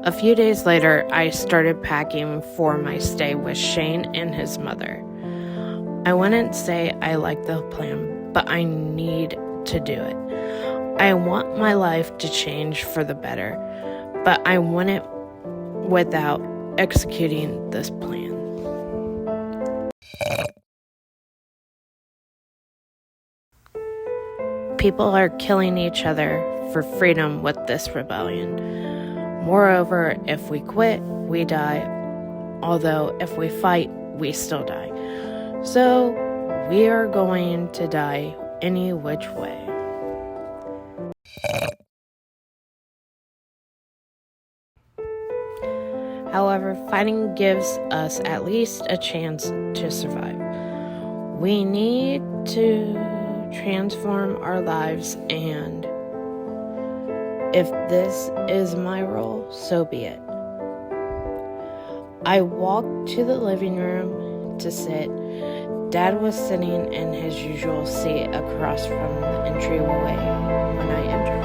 A few days later, I started packing for my stay with Shane and his mother. I wouldn't say I like the plan, but I need to do it. I want my life to change for the better, but I want it without executing this plan. People are killing each other for freedom with this rebellion. Moreover, if we quit, we die. Although if we fight, we still die. So we are going to die any which way. However, fighting gives us at least a chance to survive. We need to transform our lives, and if this is my role, so be it. I walked to the living room to sit. Dad was sitting in his usual seat across from the entryway when I entered.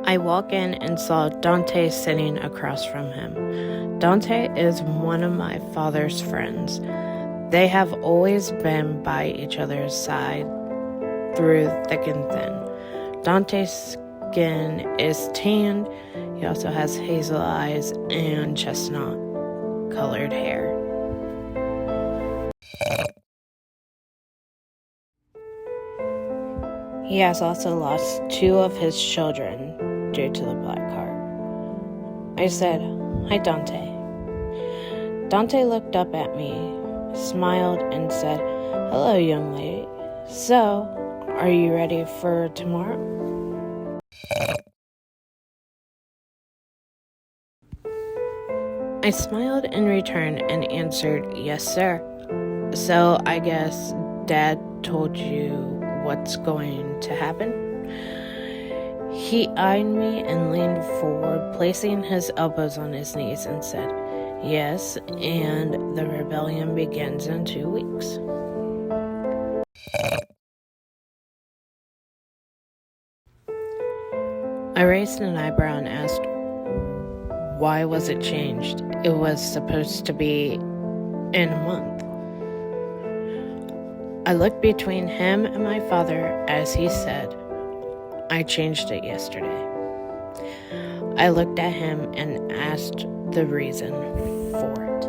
I walk in and saw Dante sitting across from him. Dante is one of my father's friends. They have always been by each other's side through thick and thin. Dante's skin is tanned. He also has hazel eyes and chestnut-colored hair. He has also lost 2 of his children due to the black card. I said, "Hi, Dante." Dante looked up at me, smiled, and said, "Hello, young lady. So, are you ready for tomorrow?" I smiled in return and answered, "Yes, sir." "So, I guess Dad told you what's going to happen?" He eyed me and leaned forward, placing his elbows on his knees, and said, "Yes, and the rebellion begins in 2 weeks. I raised an eyebrow and asked, why was it changed? It was supposed to be in a month. I looked between him and my father as he said, "I changed it yesterday." I looked at him and asked the reason for it.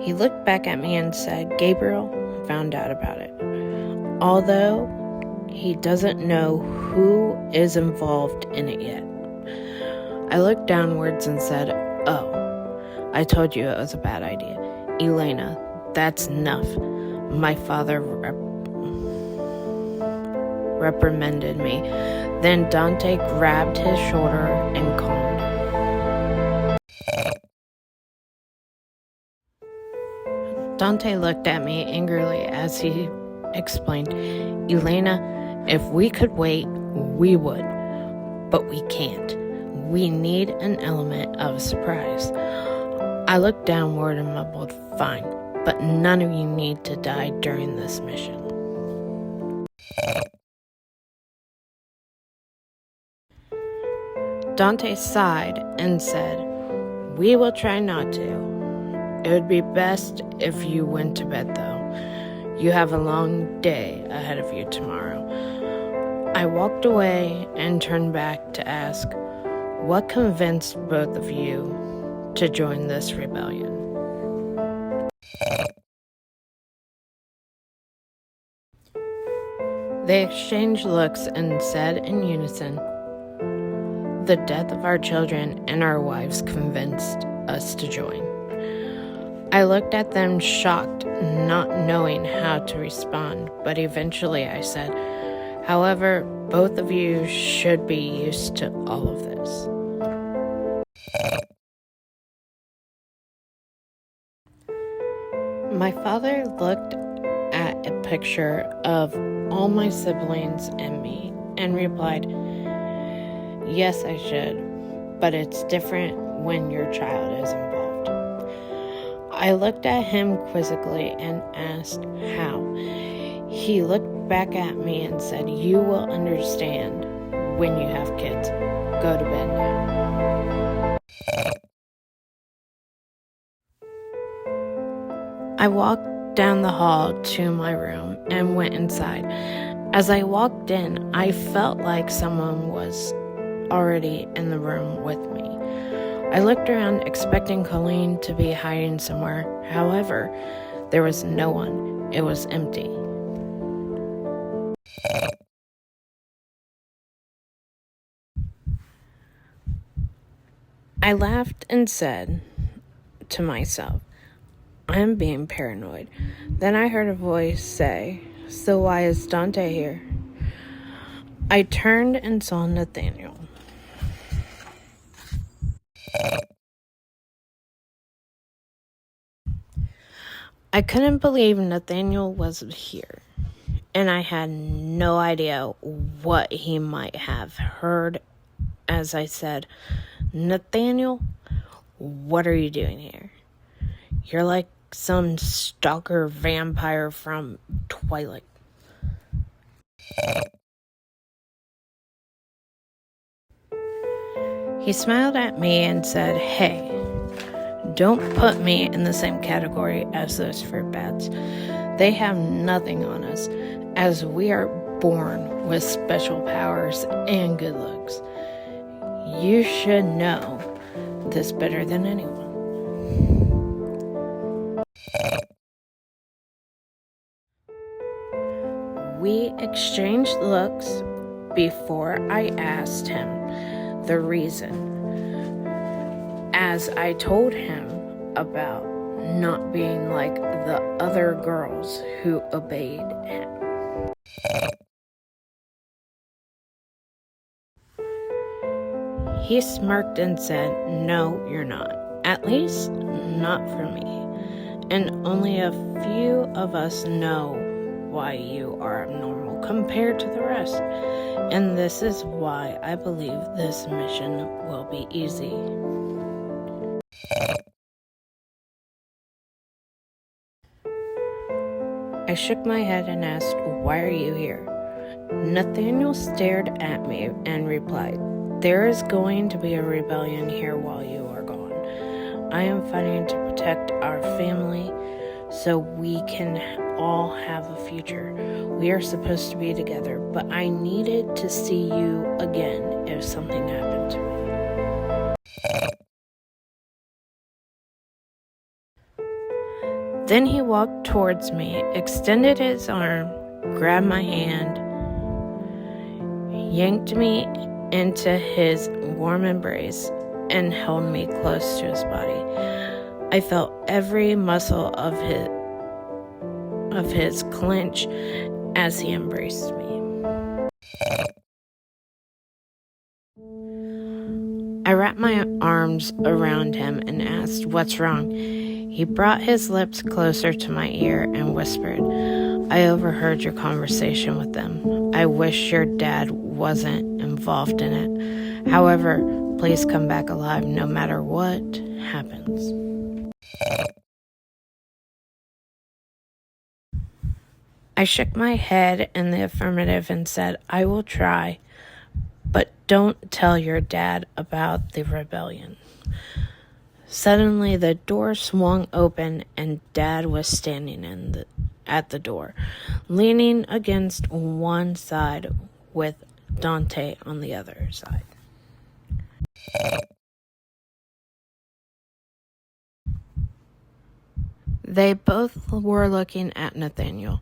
He looked back at me and said, "Gabriel found out about it. Although he doesn't know who is involved in it yet." I looked downwards and said, "Oh, I told you it was a bad idea. Elena, that's enough." My father reprimanded me. Then Dante grabbed his shoulder and calmed him. Dante looked at me angrily as he explained, "Elena, if we could wait, we would. But we can't. We need an element of surprise." I looked downward and mumbled, "Fine, but none of you need to die during this mission." Dante sighed and said, "We will try not to. It would be best if you went to bed, though. You have a long day ahead of you tomorrow." I walked away and turned back to ask, "What convinced both of you to join this rebellion?" They exchanged looks and said in unison, "The death of our children and our wives convinced us to join." I looked at them shocked, not knowing how to respond, but eventually I said, "However, both of you should be used to all of this." My father looked at a picture of all my siblings and me and replied, "Yes, I should, but it's different when your child is involved." I looked at him quizzically and asked how. He looked back at me and said, "You will understand when you have kids. Go to bed now." I walked down the hall to my room and went inside. As I walked in, I felt like someone was already in the room with me. I looked around expecting Colleen to be hiding somewhere. However, there was no one. It was empty. I laughed and said to myself, "I'm being paranoid." Then I heard a voice say, "So why is Dante here?" I turned and saw Nathaniel. I couldn't believe Nathaniel was here, and I had no idea what he might have heard as I said, "Nathaniel, what are you doing here? You're like some stalker vampire from Twilight." He smiled at me and said, "Hey, don't put me in the same category as those fruit bats. They have nothing on us, as we are born with special powers and good looks. You should know this better than anyone." We exchanged looks before I asked him the reason, as I told him about not being like the other girls who obeyed him. He smirked and said, "No, you're not. At least, not for me. And only a few of us know why you are abnormal compared to the rest. And this is why I believe this mission will be easy." I shook my head and asked, "Why are you here?" Nathaniel stared at me and replied, "There is going to be a rebellion here while you are gone. I am fighting to protect our family so we can all have a future. We are supposed to be together, but I needed to see you again if something happened to me." Then he walked towards me, extended his arm, grabbed my hand, yanked me into his warm embrace, and held me close to his body. I felt every muscle of his clench as he embraced me. I wrapped my arms around him and asked, "What's wrong?" He brought his lips closer to my ear and whispered, "I overheard your conversation with them. I wish your dad wasn't involved in it. However, please come back alive no matter what happens." I shook my head in the affirmative and said, "I will try, but don't tell your dad about the rebellion." Suddenly, the door swung open and Dad was standing at the door, leaning against one side with Dante on the other side. They both were looking at Nathaniel.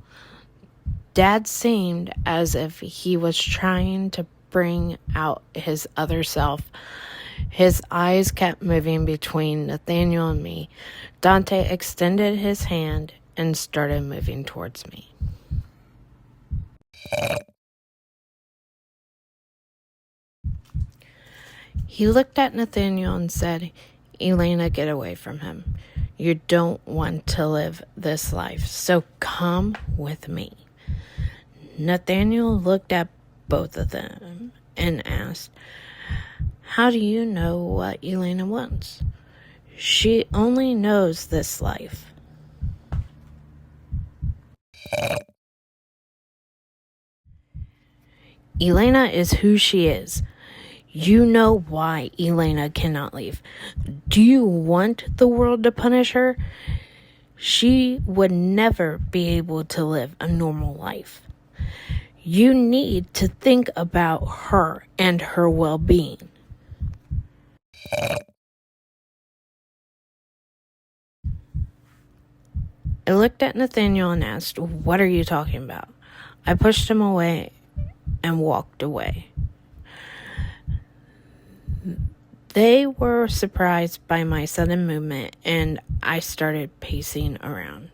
Dad seemed as if he was trying to bring out his other self. His eyes kept moving between Nathaniel and me. Dante extended his hand and started moving towards me. He looked at Nathaniel and said, "Elena, get away from him. You don't want to live this life, so come with me." Nathaniel looked at both of them and asked, "How do you know what Elena wants?" She only knows this life. Elena is who she is. You know why Elena cannot leave. Do you want the world to punish her? She would never be able to live a normal life. You need to think about her and her well-being. I looked at Nathaniel and asked, "What are you talking about?" I pushed him away and walked away. They were surprised by my sudden movement, and I started pacing around.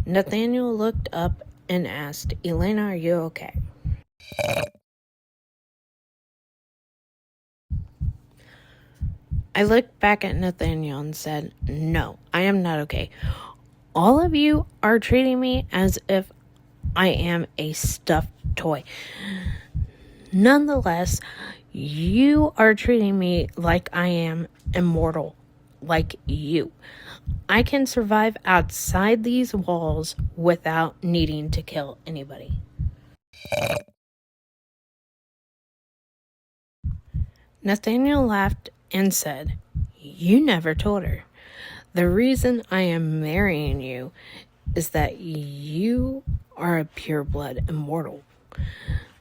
Nathaniel looked up and asked, "Elena, are you okay?" I looked back at Nathaniel and said, "No, I am not okay. All of you are treating me as if I am a stuffed toy. Nonetheless, you are treating me like I am immortal, like you. I can survive outside these walls without needing to kill anybody." Nathaniel laughed and said, "You never told her. The reason I am marrying you is that you are a pureblood immortal.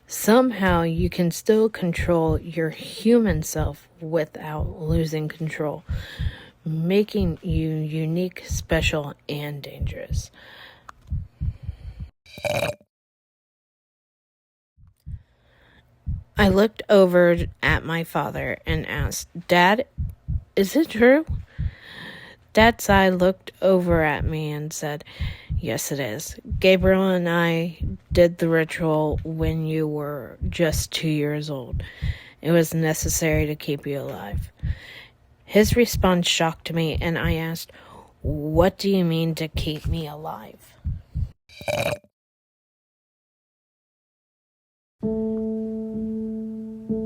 Somehow you can still control your human self without losing control, making you unique, special, and dangerous." I looked over at my father and asked, "Dad, is it true?" Dad's eye looked over at me and said, "Yes, it is. Gabriel and I did the ritual when you were just 2 years old. It was necessary to keep you alive." His response shocked me, and I asked, "What do you mean to keep me alive?"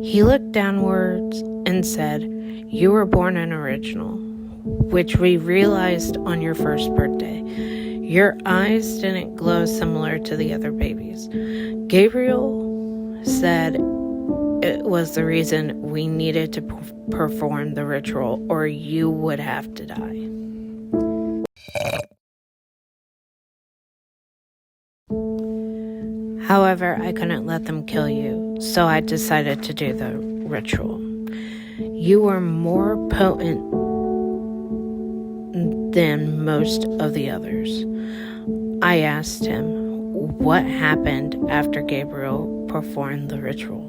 He looked downwards and said, "You were born an original, which we realized on your first birthday. Your eyes didn't glow similar to the other babies. Gabriel said it was the reason we needed to perform the ritual, or you would have to die." However, I couldn't let them kill you, so I decided to do the ritual. You were more potent than most of the others. I asked him what happened after Gabriel performed the ritual.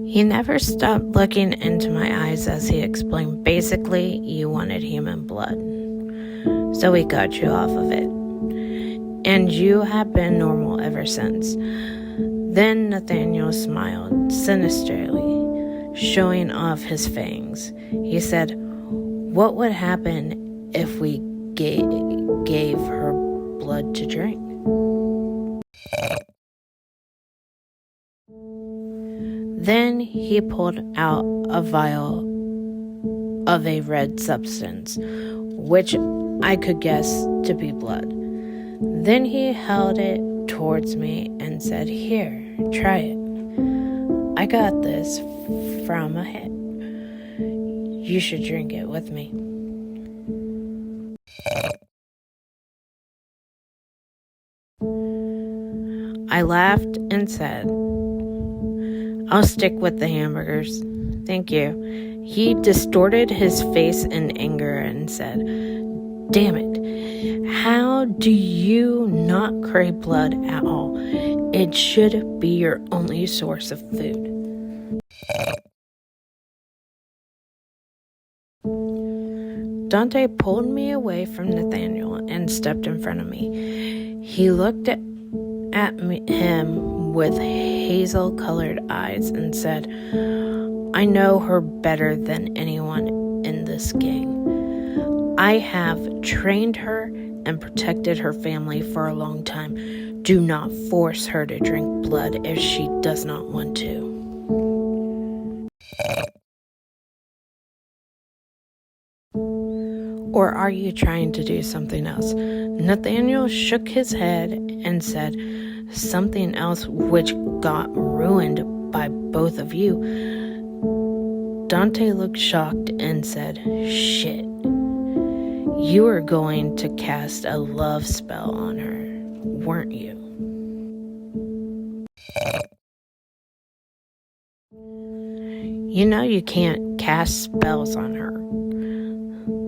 He never stopped looking into my eyes as he explained, "Basically, you wanted human blood, so we got you off of it. And you have been normal ever since." Then Nathaniel smiled sinisterly, showing off his fangs. He said, "What would happen if we gave her blood to drink?" Then he pulled out a vial of a red substance, which I could guess to be blood. Then he held it towards me and said, "Here, try it. I got this from a hit. You should drink it with me." I laughed and said, "I'll stick with the hamburgers. Thank you." He distorted his face in anger and said, "Damn it. How do you not crave blood at all? It should be your only source of food." Dante pulled me away from Nathaniel and stepped in front of me. He looked at him with hazel-colored eyes and said, "I know her better than anyone in this gang. I have trained her and protected her family for a long time. Do not force her to drink blood if she does not want to. Or are you trying to do something else? Nathaniel shook his head and said, something else which got ruined by both of you. Dante looked shocked and said, shit. You were going to cast a love spell on her, weren't you? You know you can't cast spells on her.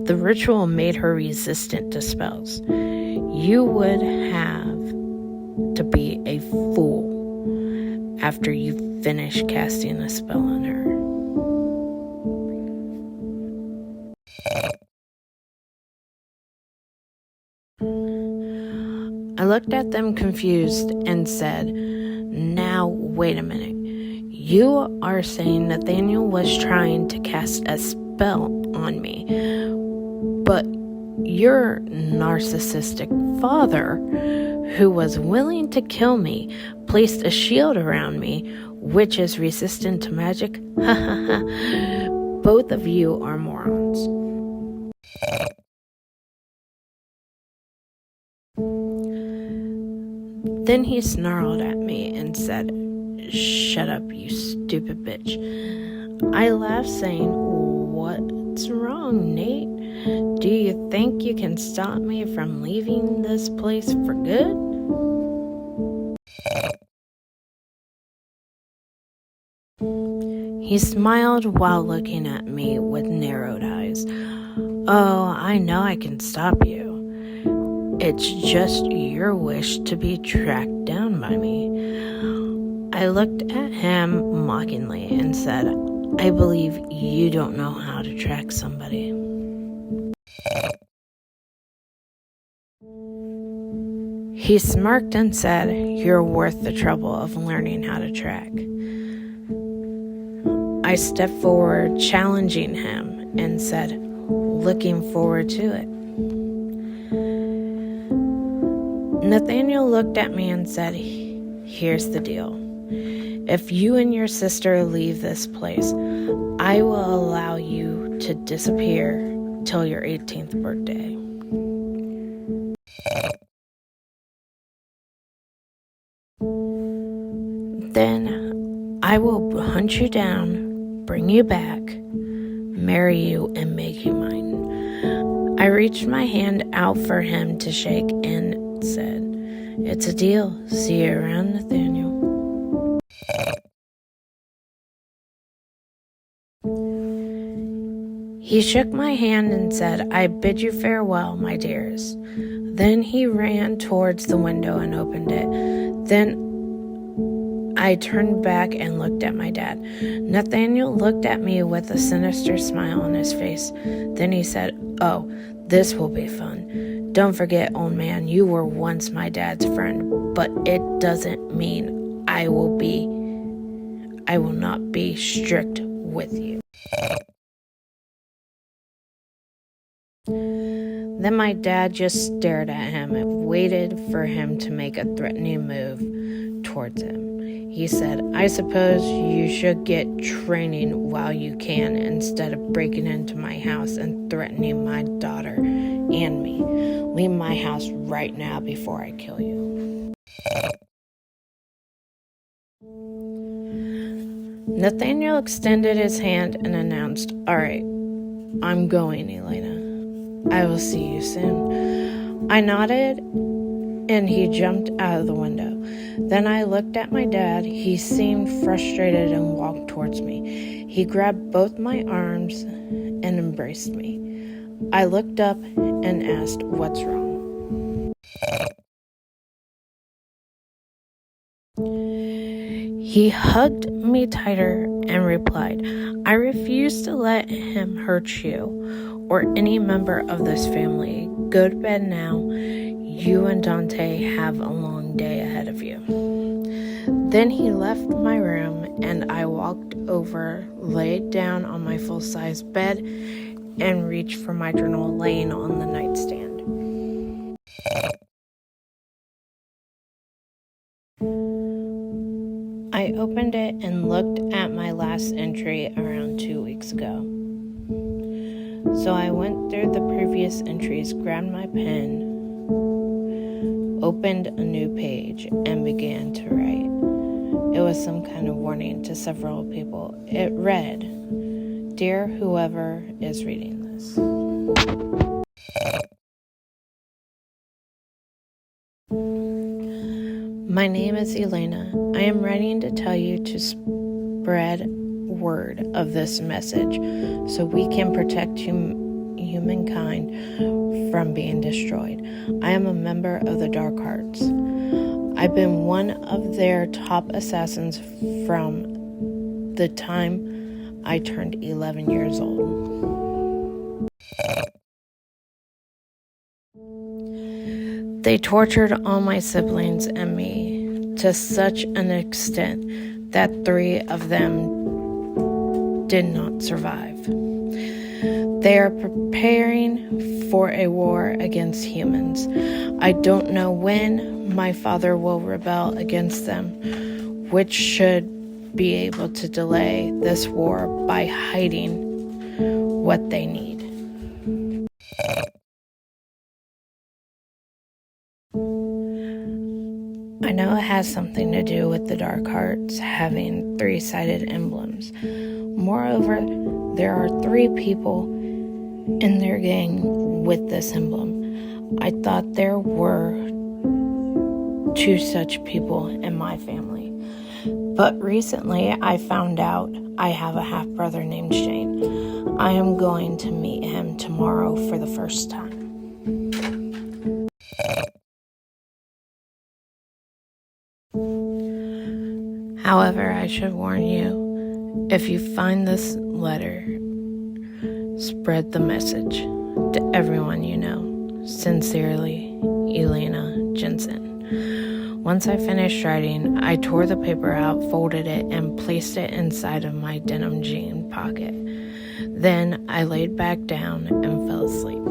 The ritual made her resistant to spells. You would have to be a fool after you finish casting a spell on her. I looked at them confused and said, now wait a minute. You are saying Nathaniel was trying to cast a spell on me, but your narcissistic father, who was willing to kill me, placed a shield around me, which is resistant to magic? Both of you are morons. Then he snarled at me and said, shut up, you stupid bitch. I laughed, saying, what's wrong, Nate? Do you think you can stop me from leaving this place for good? He smiled while looking at me with narrowed eyes. Oh, I know I can stop you. It's just your wish to be tracked down by me. I looked at him mockingly and said, I believe you don't know how to track somebody. He smirked and said, you're worth the trouble of learning how to track. I stepped forward, challenging him, and said, looking forward to it. Nathaniel looked at me and said, here's the deal. If you and your sister leave this place, I will allow you to disappear till your 18th birthday. Then I will hunt you down, bring you back, marry you, and make you mine. I reached my hand out for him to shake and said, it's a deal. See you around, Nathaniel. He shook my hand and said, I bid you farewell, my dears. Then he ran towards the window and opened it. Then I turned back and looked at my dad. Nathaniel looked at me with a sinister smile on his face. Then he said, oh, this will be fun. Don't forget, old man, you were once my dad's friend, but it doesn't mean I will not be strict with you. Then my dad just stared at him and waited for him to make a threatening move towards him. He said, I suppose you should get training while you can instead of breaking into my house and threatening my daughter and me. Leave my house right now before I kill you. Nathaniel extended his hand and announced, all right, I'm going, Elena. I will see you soon. I nodded and he jumped out of the window. Then I looked at my dad. He seemed frustrated and walked towards me. He grabbed both my arms and embraced me. I looked up and asked, what's wrong? He hugged me tighter and replied, I refuse to let him hurt you or any member of this family. Go to bed now. You and Dante have a long day ahead of you. Then he left my room and I walked over, laid down on my full-size bed, and reached for my journal laying on the nightstand. opened it and looked at my last entry around 2 weeks ago. So I went through the previous entries, grabbed my pen, opened a new page, and began to write. It was some kind of warning to several people. It read, "Dear whoever is reading this. My name is Elena. I am writing to tell you to spread word of this message so we can protect humankind from being destroyed. I am a member of the Dark Hearts. I've been one of their top assassins from the time I turned 11 years old. They tortured all my siblings and me to such an extent that 3 of them did not survive. They are preparing for a war against humans. I don't know when my father will rebel against them, which should be able to delay this war by hiding what they need. I know it has something to do with the Dark Hearts having 3-sided emblems. Moreover, there are 3 people in their gang with this emblem. I thought there were 2 such people in my family. But recently I found out I have a half-brother named Shane. I am going to meet him tomorrow for the first time. However, I should warn you, if you find this letter, spread the message to everyone you know. Sincerely, Elena Jenson. Once I finished writing, I tore the paper out, folded it, and placed it inside of my denim jean pocket. Then I laid back down and fell asleep.